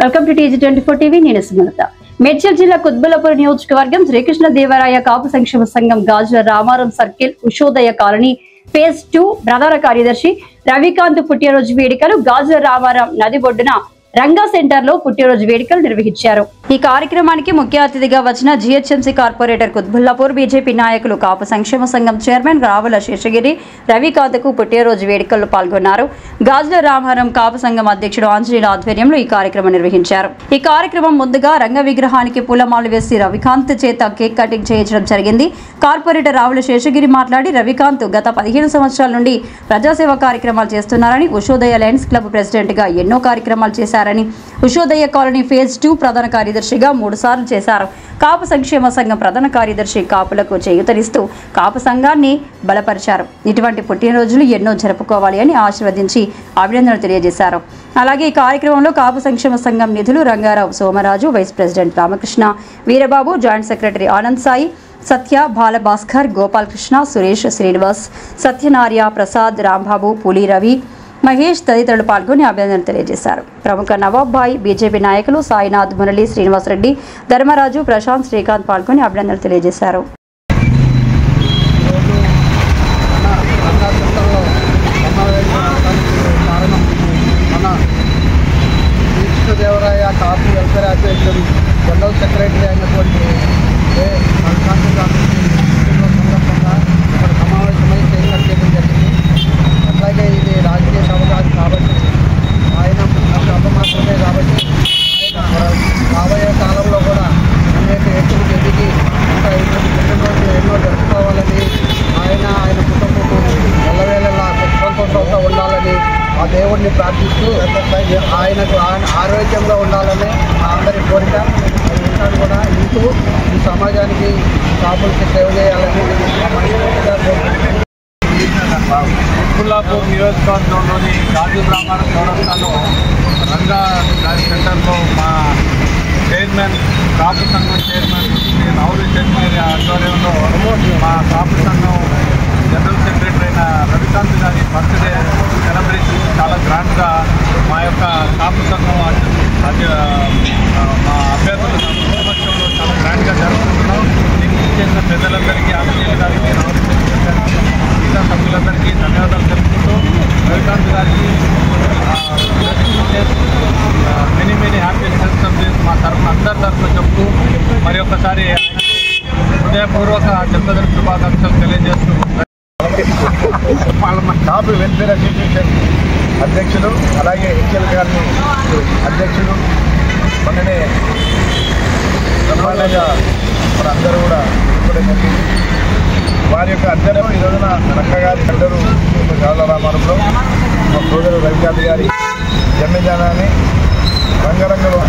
Welcome to TG24 TV. నేను సుమలత. మేడ్చల్ జిల్లా కుత్బుల్లాపూర్ నియోజకవర్గం శ్రీకృష్ణ దేవరాయ కాపు సంక్షేమ సంఘం Gajula Ramaram circle Ushodaya colony phase 2 ప్రధాన కార్యదర్శి రవికాంత్ పుట్టినరోజు వేడుకలు గాజుల రామారం నది ఒడ్డున రంగా సెంటర్ లో పుట్టినరోజు వేడుకలు నిర్వహించారు. ఈ కార్యక్రమానికి ముఖ్య అతిథిగా వచ్చిన GHMC కార్పొరేటర్ కుత్బుల్లాపూర్ బీజేపీ నాయకులు కాపు సంక్షేమ సంఘం చైర్మన్ రావుల శేషగిరి రవికాంత్ కు పుట్టినరోజు వేడుకల్లో పాల్గొన్నారు. గాజుల రామారం కాపు సంఘం అధ్యక్షుడు ఆంజనేయుల ఆధ్వర్యంలో ఈ కార్యక్రమం నిర్వహించారు. ఈ కార్యక్రమం ముందుగా రంగ విగ్రహానికి పూలమాలలు వేసి రవికాంత్ చేత కేక్ కటింగ్ చేయించడం జరిగింది. కార్పొరేటర్ రావుల శేషగిరి మాట్లాడి రవికాంత్ గత 15 సంవత్సరాల నుండి ప్రజాసేవ కార్యక్రమాలు చేస్తున్నారని, ఉషోదయ లయన్స్ క్లబ్ ప్రెసిడెంట్ గా ఎన్నో కార్యక్రమాలు చేశారని, ఉషోదయ కాలనీ ఫేజ్ 2 ప్రధాన కార్యదర్శిగా 3 సార్లు చేశారు. కాపు సంక్షేమ సంఘం ప్రధాన కార్యదర్శి కాపులకు చేయూతనిస్తూ కాపు సంఘాన్ని బలపరిచారు. ఇటువంటి పుట్టినరోజులు ఎన్నో జరుపుకోవాలి అని ఆశీర్వదించి అభినందనలు తెలియజేశారు. అలాగే ఈ కార్యక్రమంలో కాపు సంక్షేమ సంఘం నిధులు Rangarao, Somaraju, vice president Ramakrishna, Veerababu, joint secretary Anand Sai, Satya, Balabhaskar, Gopalakrishna, Suresh, Srinivas, Satyanarya, Prasad, Rambabu, Puli Ravi, Mahesh తదితరులు పాల్గొని అభినందనలు తెలియజేశారు. ప్రముఖ నవాబ్ భాయ్, బీజేపీ నాయకులు సాయినాథ్, మురళి, శ్రీనివాసరెడ్డి, ధర్మరాజు, ప్రశాంత్, శ్రీకాంత్ పాల్గొని అభినందనలు తెలియజేశారు. దేవరాయ కాపు వెల్ఫేర్ అసోసియేషన్ జనరల్ సెక్రటరీ అయినటువంటి సందర్భంగా ఇక్కడ సమావేశమై చేయడం జరిగింది. అట్లాగే ఇది రాజకీయ సభ కాదు కాబట్టి ఆయన సభ మాత్రమే కాబట్టి రాబోయే కాలంలో కూడా అనేక ఎత్తులు ఎదిగి ఇంకా పుట్టినరోజు ఎన్నో జరుపుకోవాలని, ఆయన కుటుంబం ఎల్లవేళలా సంతోషంతో ఉండాలని ఆ దేవుడిని ప్రార్థిస్తూ ఆయన ఆరోగ్యంగా ఉండాలని అందరి కోరిక. ఉంటాను కూడా ఇంటూ ఈ సమాజానికి కాపులకి సేవ చేయాలని కుత్బుల్లాపూర్ నియోజకవర్గంలోని గాజుల రామారం చౌరస్తాలో రంగా సెంటర్లో మా చైర్మన్, కాపు సంఘం చైర్మన్ శ్రీ రావుల శేషగిరి ఆధ్వర్యంలో మా కాపు సంఘం జనరల్ సెక్రటరీ అయిన రవికాంత్ గారి బర్త్డే సెలబ్రేషన్ చాలా గ్రాండ్గా మా యొక్క కాపు సంఘం మా అభ్యర్థుల సమక్షంలో చాలా గ్రాండ్గా జరుపుకుంటున్నాం. దీనికి చేసిన పెద్దలందరికీ, ఆంజనేయుల గారికి, రావుల శేషగిరి గారికి, మిగతా సభ్యులందరికీ ధన్యవాదాలు తెలుపుకుంటూ రవికాంత్ గారికి many happy returns of days మా తరఫున అందరి తరఫున చెప్తూ మరి ఒకసారి హృదయపూర్వక జన్మదిన శుభాకాంక్షలు తెలియజేస్తూ కాపు వెల్ఫేర్ అసోసియేషన్ అధ్యక్షులు, అలాగే హెచ్ఎల్ గారిని అధ్యక్షులు మొన్ననే బ్రహ్మాండంగా మనందరూ కూడా వారి యొక్క అధ్యయనం ఈ రోజున రంగగారి అందరూ గాజుల రామారంలో మా సోదరు రవికాంత్ గారి జన్మదినాన్ని రంగరంగంలో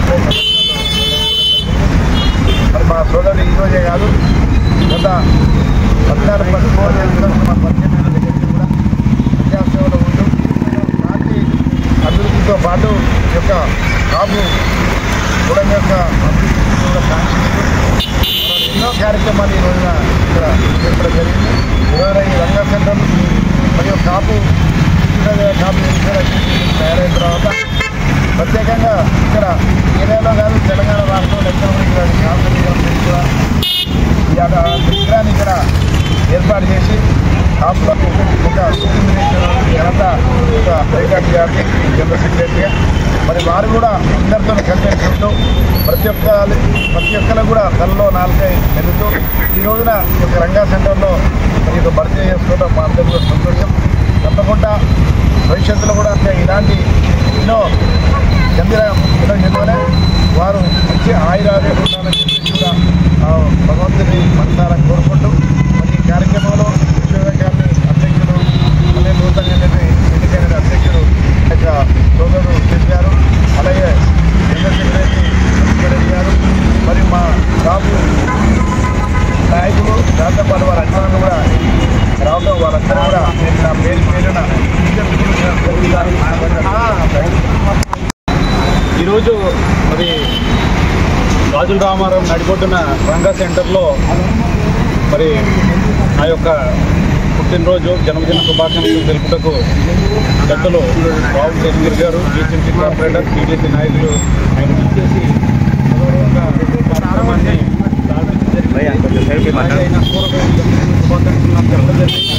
మరి మా సోదరుడు ఈరోజే కాదు, గత 14-15 మా పరిచయం దగ్గరికి కూడా ప్రజాసేవలో ఉంటూ పార్టీ అభివృద్ధితో పాటు ఈ యొక్క కాపు కూడా యొక్క అభివృద్ధికి కూడా కాంక్షిస్తూ ఎన్నో కార్యక్రమాలు ఈ రోజున ఇక్కడ చేపట్టడం జరిగింది. ఇవాళ ఈ రంగా సెంటర్ మరియు కాపు వెల్ఫేర్ అసోసియేషన్ తయారైన తర్వాత ప్రత్యేకంగా ఇక్కడ ఏరియాలో కాదు తెలంగాణ రాష్ట్రంలో ఎక్కడ కూడా కాపు కూడా విగ్రహాన్ని ఇక్కడ ఏర్పాటు చేసి కాపులకు ఒక ఘనత ఒక రవికాంత్ గారికి జనరల్ సెక్రటరీగా మరి వారు కూడా అందరితో కలిపేసుకుంటూ ప్రతి ఒక్కరు కూడా తనలో నాలుకై మెలుగుతూ ఈ రోజున ఒక రంగా సెంటర్లో మరి ఒక బర్త్డే చేసుకోవడం మా అందరికీ సంతోషం. తప్పకుండా భవిష్యత్తులో కూడా ఇలాంటి ఎన్నో జన్మదిన వారు మంచి ఆయురారోగ్యాలని చెప్పి కూడా భగవంతుని మనసాలని కోరుకుంటూ మరి ఈ కార్యక్రమంలో ఉషోదయ గారిని అధ్యక్షుడు, అలాగే నూతనంగా ఎన్నికైన అధ్యక్షుడు సోదరుడు శేష్ గారు, అలాగే జనరల్ సెక్రటరీ రెడ్డి గారు, మరియు మా కాపు నాయకులు దాంతో పాటు వారి అభిమానులు కూడా రావడం, వాళ్ళందరూ కూడా నా పేరున ఈరోజు మరి గాజుల రామారం నడిబొడ్డున రంగా సెంటర్లో మరి ఆ యొక్క పుట్టినరోజు జన్మదిన శుభాకాంక్షలు తెలుపుటకు పెద్దలు రావు చంద్ర గారు బీజేపీ కార్పొరేటర్ టీడీపీ నాయకులు ఆయన ఇచ్చేసి కార్యక్రమాన్ని శుభాకాంక్షలు జరగడం జరిగింది.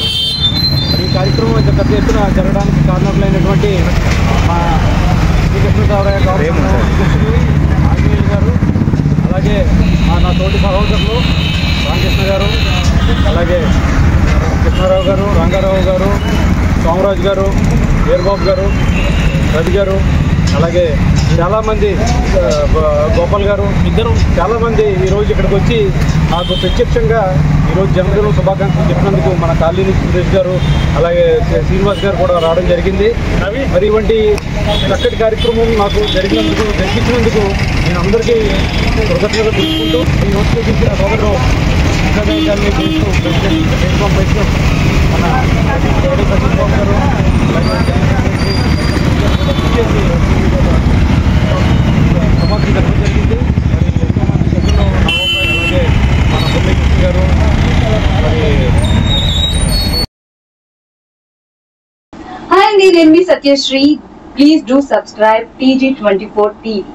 ఈ కార్యక్రమం ఇంత పెద్ద ఎత్తున జరగడానికి కారణములైనటువంటి మా శ్రీకృష్ణదేవరాయ ఆంజనేయులు గారు, అలాగే నా తోటి సహోదరులు రామకృష్ణ గారు, అలాగే కృష్ణారావు గారు, రంగారావు గారు, సోమరాజు గారు, వీరబాబు గారు, రవి గారు, అలాగే చాలామంది గోపాల్ గారు, ఇద్దరు చాలామంది ఈరోజు ఇక్కడికి వచ్చి నాకు ప్రత్యక్షంగా ఈరోజు జన్మదిన శుభాకాంక్షలు చెప్పినందుకు మన కాళీని సురేష్ గారు, అలాగే శ్రీనివాస్ గారు కూడా రావడం జరిగింది. మరి ఇటువంటి చక్కటి కార్యక్రమం నాకు జరిపించినందుకు నేను అందరికీ కృతజ్ఞతలు తెలుసుకుంటూ ఈ రోజు చూపించిన సోదరుడు గారిని చేస్తూ ప్రెసిడెంట్ మన సతీష్ బాబు గారు, సమాధి జరగడం జరిగింది. మరి ఎంతోమంది సభ్యులు అలాగే మన బొమ్మి కృష్ణ గారు, మరి హాయ్ అండి, నేను మీ Satyasri. Please do subscribe TG24 TV.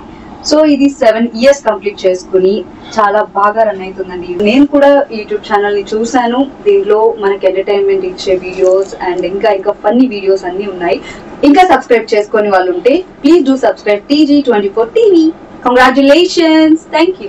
So ఇది 7 years కంప్లీట్ చేసుకుని చాలా బాగా రన్ అవుతుందండి. నేను కూడా యూట్యూబ్ ఛానల్ ని చూసాను. దీనిలో మనకి ఎంటర్టైన్మెంట్ ఇచ్చే వీడియోస్ అండ్ ఇంకా ఫన్నీ వీడియోస్ అన్ని ఉన్నాయి. ఇంకా సబ్స్క్రైబ్ చేసుకొని వాళ్ళు ఉంటే please do subscribe TG24 TV. Congratulations. Thank you.